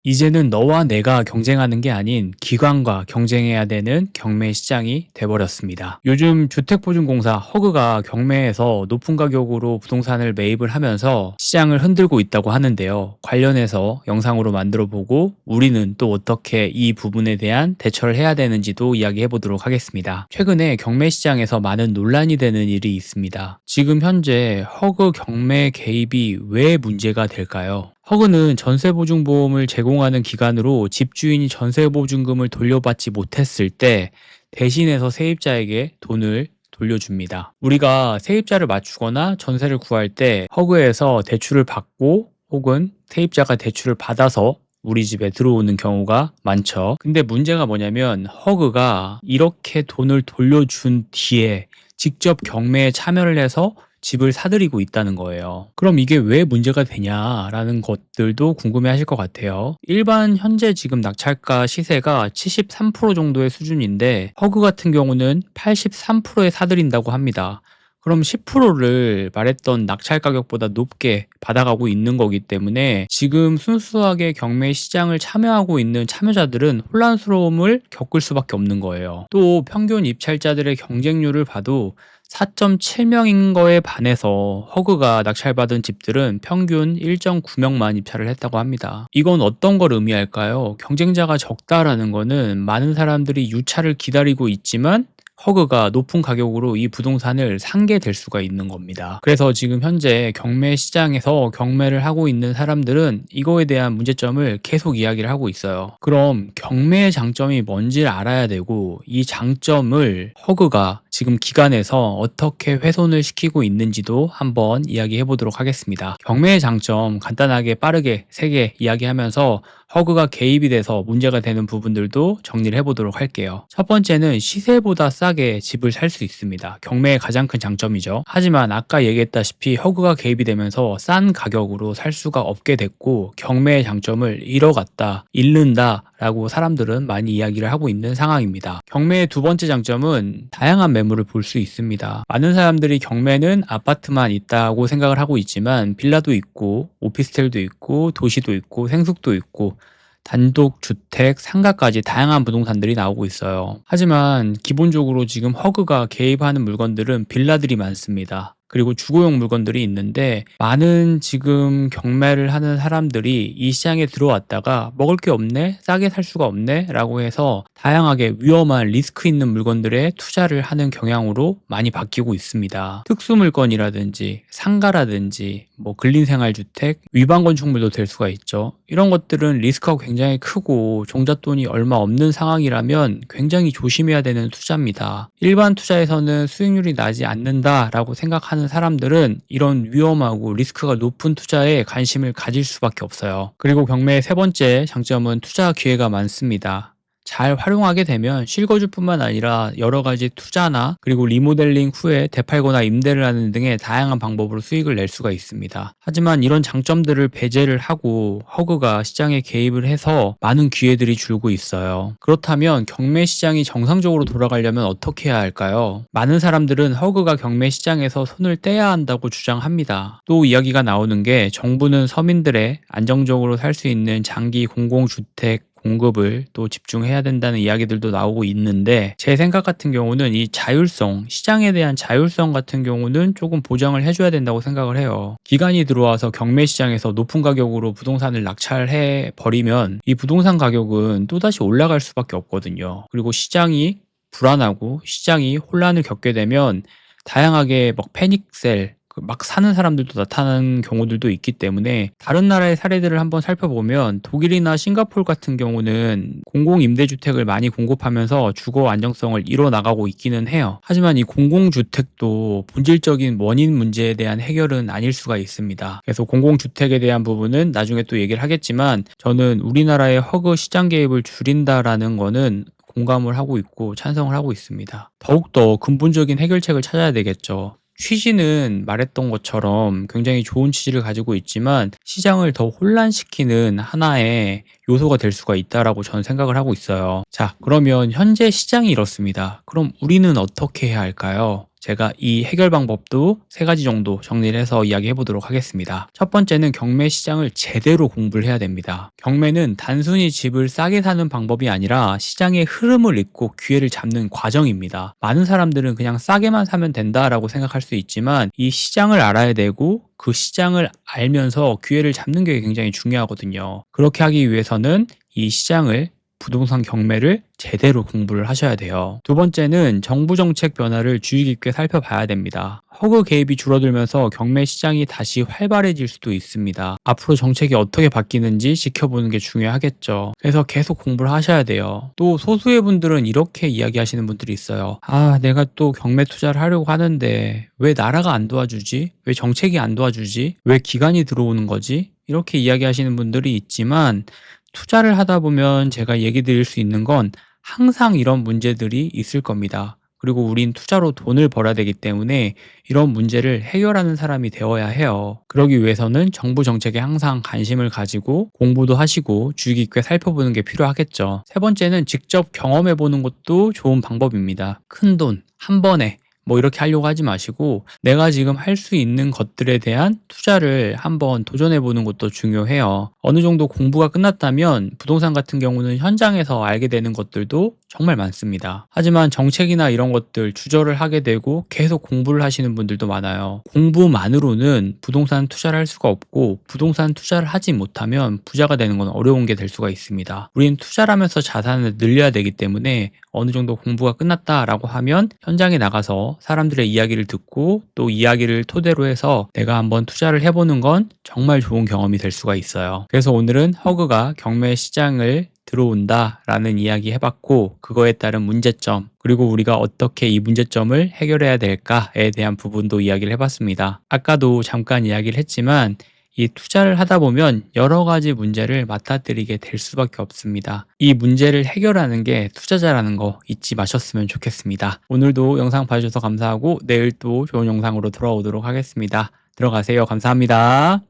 이제는 너와 내가 경쟁하는 게 아닌 기관과 경쟁해야 되는 경매 시장이 돼버렸습니다. 요즘 주택보증공사 허그가 경매에서 높은 가격으로 부동산을 매입을 하면서 시장을 흔들고 있다고 하는데요. 관련해서 영상으로 만들어 보고 우리는 또 어떻게 이 부분에 대한 대처를 해야 되는지도 이야기해 보도록 하겠습니다. 최근에 경매 시장에서 많은 논란이 되는 일이 있습니다. 지금 현재 허그 경매 개입이 왜 문제가 될까요? 허그는 전세보증보험을 제공하는 기관으로 집주인이 전세보증금을 돌려받지 못했을 때 대신해서 세입자에게 돈을 돌려줍니다. 우리가 세입자를 맞추거나 전세를 구할 때 허그에서 대출을 받고 혹은 세입자가 대출을 받아서 우리 집에 들어오는 경우가 많죠. 근데 문제가 뭐냐면 허그가 이렇게 돈을 돌려준 뒤에 직접 경매에 참여를 해서 집을 사들이고 있다는 거예요. 그럼 이게 왜 문제가 되냐라는 것들도 궁금해 하실 것 같아요. 일반 현재 지금 낙찰가 시세가 73% 정도의 수준인데 허그 같은 경우는 83%에 사들인다고 합니다. 그럼 10%를 말했던 낙찰 가격보다 높게 받아가고 있는 거기 때문에 지금 순수하게 경매 시장을 참여하고 있는 참여자들은 혼란스러움을 겪을 수밖에 없는 거예요. 또 평균 입찰자들의 경쟁률을 봐도 4.7명인 거에 반해서 허그가 낙찰받은 집들은 평균 1.9명만 입찰을 했다고 합니다. 이건 어떤 걸 의미할까요? 경쟁자가 적다라는 거는 많은 사람들이 유찰을 기다리고 있지만 허그가 높은 가격으로 이 부동산을 산게 될 수가 있는 겁니다. 그래서 지금 현재 경매 시장에서 경매를 하고 있는 사람들은 이거에 대한 문제점을 계속 이야기를 하고 있어요. 그럼 경매의 장점이 뭔지를 알아야 되고 이 장점을 허그가 지금 기관에서 어떻게 훼손을 시키고 있는지도 한번 이야기해 보도록 하겠습니다. 경매의 장점 간단하게 빠르게 3개 이야기하면서 허그가 개입이 돼서 문제가 되는 부분들도 정리를 해보도록 할게요. 첫 번째는 시세보다 싸게 집을 살 수 있습니다. 경매의 가장 큰 장점이죠. 하지만 아까 얘기했다시피 허그가 개입이 되면서 싼 가격으로 살 수가 없게 됐고 경매의 장점을 잃어갔다, 잃는다 라고 사람들은 많이 이야기를 하고 있는 상황입니다. 경매의 두 번째 장점은 다양한 매물을 볼 수 있습니다. 많은 사람들이 경매는 아파트만 있다고 생각을 하고 있지만 빌라도 있고 오피스텔도 있고 도시도 있고 생숙도 있고 단독주택, 상가까지 다양한 부동산들이 나오고 있어요. 하지만 기본적으로 지금 허그가 개입하는 물건들은 빌라들이 많습니다. 그리고 주거용 물건들이 있는데 많은 지금 경매를 하는 사람들이 이 시장에 들어왔다가 먹을 게 없네? 싸게 살 수가 없네? 라고 해서 다양하게 위험한 리스크 있는 물건들에 투자를 하는 경향으로 많이 바뀌고 있습니다. 특수 물건이라든지 상가라든지 근린생활주택, 위반건축물도 될 수가 있죠. 이런 것들은 리스크가 굉장히 크고 종잣돈이 얼마 없는 상황이라면 굉장히 조심해야 되는 투자입니다. 일반 투자에서는 수익률이 나지 않는다라고 생각하는 사람들은 이런 위험하고 리스크가 높은 투자에 관심을 가질 수밖에 없어요. 그리고 경매의 세 번째 장점은 투자 기회가 많습니다. 잘 활용하게 되면 실거주뿐만 아니라 여러 가지 투자나 그리고 리모델링 후에 되팔거나 임대를 하는 등의 다양한 방법으로 수익을 낼 수가 있습니다. 하지만 이런 장점들을 배제를 하고 허그가 시장에 개입을 해서 많은 기회들이 줄고 있어요. 그렇다면 경매 시장이 정상적으로 돌아가려면 어떻게 해야 할까요? 많은 사람들은 허그가 경매 시장에서 손을 떼야 한다고 주장합니다. 또 이야기가 나오는 게 정부는 서민들의 안정적으로 살 수 있는 장기 공공주택 공급을 또 집중해야 된다는 이야기들도 나오고 있는데 제 생각 같은 경우는 이 자율성, 시장에 대한 자율성 같은 경우는 조금 보장을 해줘야 된다고 생각을 해요. 기관이 들어와서 경매 시장에서 높은 가격으로 부동산을 낙찰해 버리면 이 부동산 가격은 또다시 올라갈 수밖에 없거든요. 그리고 시장이 불안하고 시장이 혼란을 겪게 되면 다양하게 패닉셀, 막 사는 사람들도 나타나는 경우들도 있기 때문에 다른 나라의 사례들을 한번 살펴보면 독일이나 싱가포르 같은 경우는 공공임대주택을 많이 공급하면서 주거 안정성을 이뤄나가고 있기는 해요. 하지만 이 공공주택도 본질적인 원인 문제에 대한 해결은 아닐 수가 있습니다. 그래서 공공주택에 대한 부분은 나중에 또 얘기를 하겠지만 저는 우리나라의 허그 시장 개입을 줄인다라는 거는 공감을 하고 있고 찬성을 하고 있습니다. 더욱더 근본적인 해결책을 찾아야 되겠죠. 취지는 말했던 것처럼 굉장히 좋은 취지를 가지고 있지만 시장을 더 혼란시키는 하나의 요소가 될 수가 있다라고 저는 생각을 하고 있어요. 자, 그러면 현재 시장이 이렇습니다. 그럼 우리는 어떻게 해야 할까요? 제가 이 해결 방법도 3가지 정도 정리를 해서 이야기해 보도록 하겠습니다. 첫 번째는 경매 시장을 제대로 공부를 해야 됩니다. 경매는 단순히 집을 싸게 사는 방법이 아니라 시장의 흐름을 읽고 기회를 잡는 과정입니다. 많은 사람들은 그냥 싸게만 사면 된다라고 생각할 수 있지만 이 시장을 알아야 되고 그 시장을 알면서 기회를 잡는 게 굉장히 중요하거든요. 그렇게 하기 위해서는 이 시장을 부동산 경매를 제대로 공부를 하셔야 돼요. 두 번째는 정부 정책 변화를 주의 깊게 살펴봐야 됩니다. 허그 개입이 줄어들면서 경매 시장이 다시 활발해질 수도 있습니다. 앞으로 정책이 어떻게 바뀌는지 지켜보는 게 중요하겠죠. 그래서 계속 공부를 하셔야 돼요. 또 소수의 분들은 이렇게 이야기하시는 분들이 있어요. 내가 또 경매 투자를 하려고 하는데 왜 나라가 안 도와주지? 왜 정책이 안 도와주지? 왜 기관이 들어오는 거지? 이렇게 이야기하시는 분들이 있지만 투자를 하다 보면 제가 얘기 드릴 수 있는 건 항상 이런 문제들이 있을 겁니다. 그리고 우린 투자로 돈을 벌어야 되기 때문에 이런 문제를 해결하는 사람이 되어야 해요. 그러기 위해서는 정부 정책에 항상 관심을 가지고 공부도 하시고 주의 깊게 살펴보는 게 필요하겠죠. 세 번째는 직접 경험해 보는 것도 좋은 방법입니다. 큰 돈 한 번에 이렇게 하려고 하지 마시고 내가 지금 할 수 있는 것들에 대한 투자를 한번 도전해 보는 것도 중요해요. 어느 정도 공부가 끝났다면 부동산 같은 경우는 현장에서 알게 되는 것들도 정말 많습니다. 하지만 정책이나 이런 것들 주저를 하게 되고 계속 공부를 하시는 분들도 많아요. 공부만으로는 부동산 투자를 할 수가 없고 부동산 투자를 하지 못하면 부자가 되는 건 어려운 게 될 수가 있습니다. 우리는 투자를 하면서 자산을 늘려야 되기 때문에 어느 정도 공부가 끝났다라고 하면 현장에 나가서 사람들의 이야기를 듣고 또 이야기를 토대로 해서 내가 한번 투자를 해보는 건 정말 좋은 경험이 될 수가 있어요. 그래서 오늘은 허그가 경매 시장을 들어온다 라는 이야기 해봤고 그거에 따른 문제점 그리고 우리가 어떻게 이 문제점을 해결해야 될까에 대한 부분도 이야기를 해봤습니다. 아까도 잠깐 이야기를 했지만 이 투자를 하다 보면 여러 가지 문제를 맞닥뜨리게 될 수밖에 없습니다. 이 문제를 해결하는 게 투자자라는 거 잊지 마셨으면 좋겠습니다. 오늘도 영상 봐주셔서 감사하고 내일 또 좋은 영상으로 돌아오도록 하겠습니다. 들어가세요. 감사합니다.